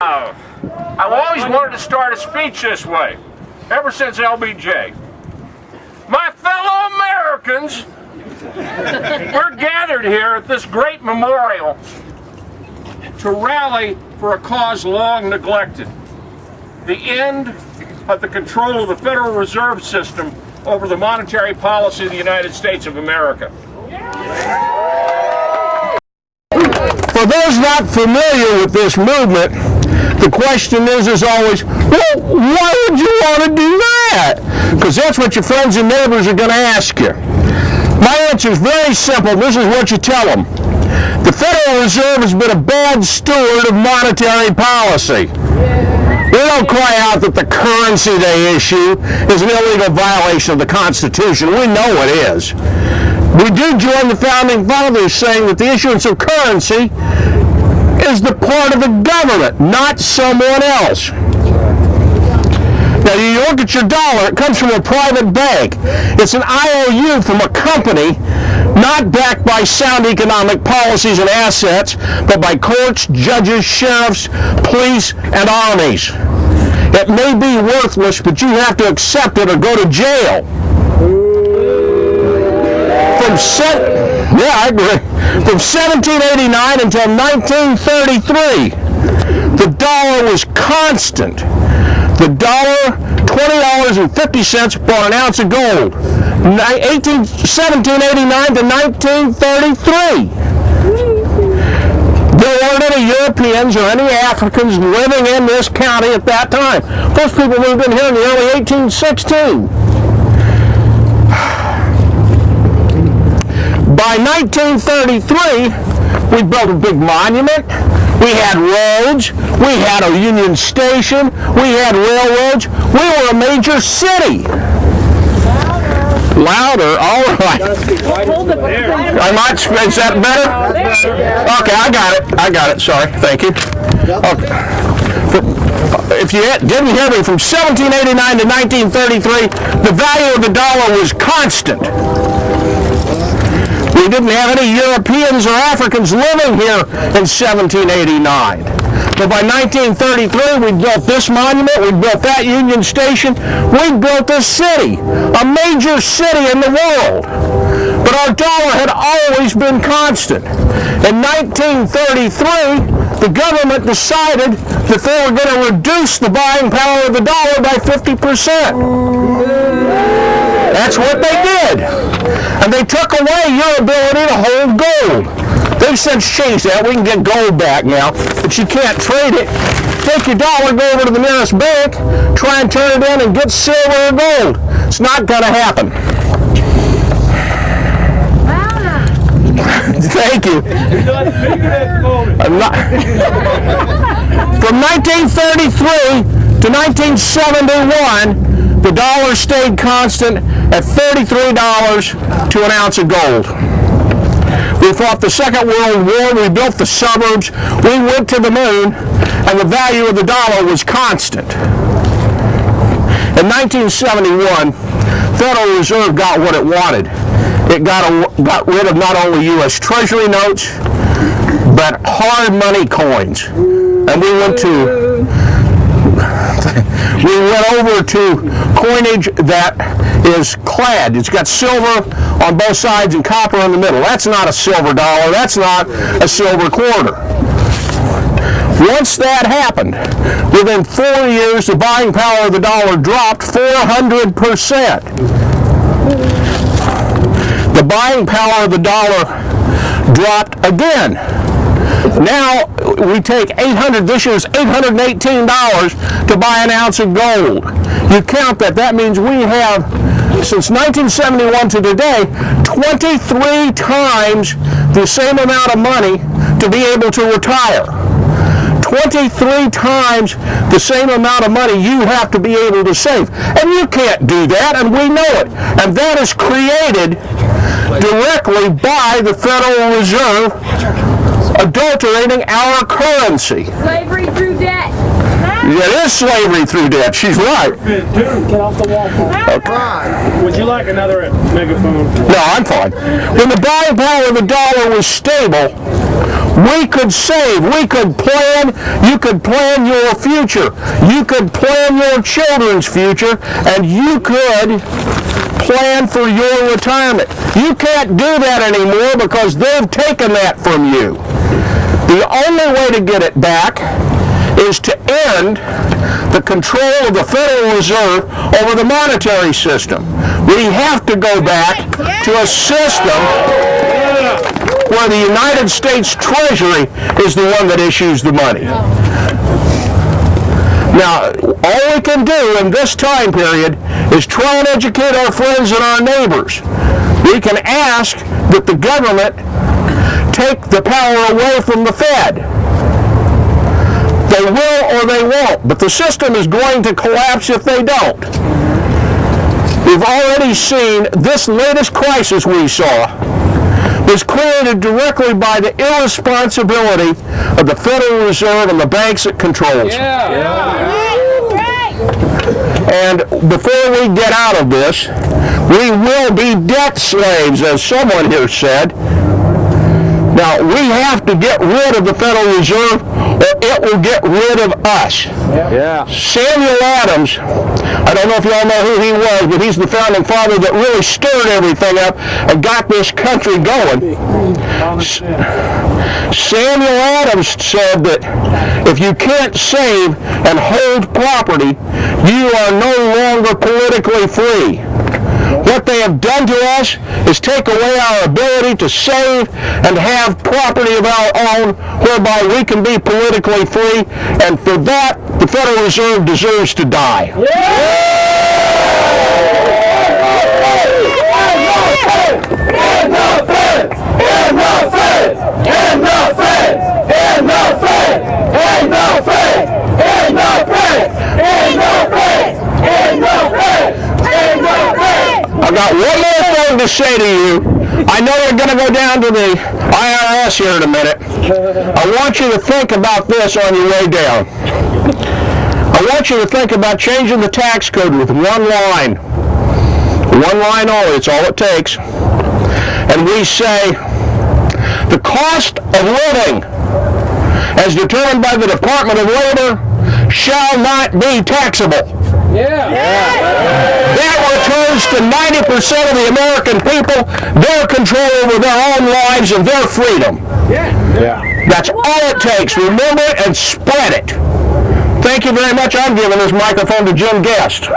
I've always wanted to start a speech this way, ever since LBJ. My fellow Americans, we're gathered here at this great memorial to rally for a cause long neglected, the end of the control of the Federal Reserve System over the monetary policy of the United States of America. For those not familiar with this movement, the question is always, well, why would you want to do that? Because that's what your friends and neighbors are going to ask you. My answer is very simple. This is what you tell them. The Federal Reserve has been a bad steward of monetary policy. We don't cry out that the currency they issue is an illegal violation of the Constitution. We know it is. We do join the Founding Fathers saying that the issuance of currency is the part of the government, not someone else. Now, you look at your dollar, it comes from a private bank. It's an IOU from a company not backed by sound economic policies and assets, but by courts, judges, sheriffs, police, and armies. It may be worthless, but you have to accept it or go to jail. From 1789 until 1933, the dollar was constant. The dollar, $20.50 bought an ounce of gold. 1789 to 1933. There weren't any Europeans or any Africans living in this county at that time. Those people moved in here in the early 1816. By 1933, we built a big monument. We had roads. We had a Union Station. We had railroads. We were a major city. Louder, all right. Is that better? Okay, I got it. Sorry, thank you. Okay. If you didn't hear me, from 1789 to 1933, the value of the dollar was constant. We didn't have any Europeans or Africans living here in 1789. But by 1933, we built this monument, we built that Union Station, we built a city, a major city in the world. But our dollar had always been constant. In 1933, the government decided that they were going to reduce the buying power of the dollar by 50%. That's what they did. And they took away your ability to hold gold. They've since changed that. We can get gold back now, but you can't trade it. Take your dollar, go over to the nearest bank, try and turn it in and get silver or gold. It's not going to happen. Thank you. From 1933 to 1971, the dollar stayed constant at $33 to an ounce of gold. We fought the Second World War, we built the suburbs, we went to the moon, and the value of the dollar was constant. In 1971, Federal Reserve got what it wanted. It got rid of not only U.S. Treasury notes, but hard money coins. And we went over to coinage that is clad. It's got silver on both sides and copper in the middle. That's not a silver dollar. That's not a silver quarter. Once that happened, within 4 years, the buying power of the dollar dropped 400%. The buying power of the dollar dropped again. Now we take this year's $818 to buy an ounce of gold. You count that, that means we have, since 1971 to today, 23 times the same amount of money to be able to retire. 23 times the same amount of money you have to be able to save. And you can't do that, and we know it. And that is created directly by the Federal Reserve adulterating our currency. Slavery through debt. It is slavery through debt. She's right. Get off the wall. Okay. Would you like another megaphone? No, I'm fine. When the buying power of the dollar was stable, We could save, we could plan, you could plan your future, you could plan your children's future, and you could plan for your retirement. You can't do that anymore because they've taken that from you. The only way to get it back is to end the control of the Federal Reserve over the monetary system. We have to go back to a system where the United States Treasury is the one that issues the money. Now, all we can do in this time period is try and educate our friends and our neighbors. We can ask that the government take the power away from the Fed. They will or they won't, but the system is going to collapse if they don't. We've already seen this latest crisis we saw was created directly by the irresponsibility of the Federal Reserve and the banks it controls. And before we get out of this, we will be debt slaves, as someone here said. Now, we have to get rid of the Federal Reserve or it will get rid of us. Yeah. Samuel Adams, I don't know if you all know who he was, but he's the founding father that really stirred everything up and got this country going. Samuel Adams said that if you can't save and hold property, you are no longer politically free. What they have done to us is take away our ability to save and have property of our own, whereby we can be politically free, and for that, the Federal Reserve deserves to die. I've got one more thing to say to you. I know you're going to go down to the IRS here in a minute. I want you to think about this on your way down. I want you to think about changing the tax code with one line. One line only, it's all it takes. And we say, the cost of living, as determined by the Department of Labor, shall not be taxable. That returns to 90% of the American people their control over their own lives and their freedom. That's all it takes. Remember it and spread it. Thank you very much. I'm giving this microphone to Jim Guest.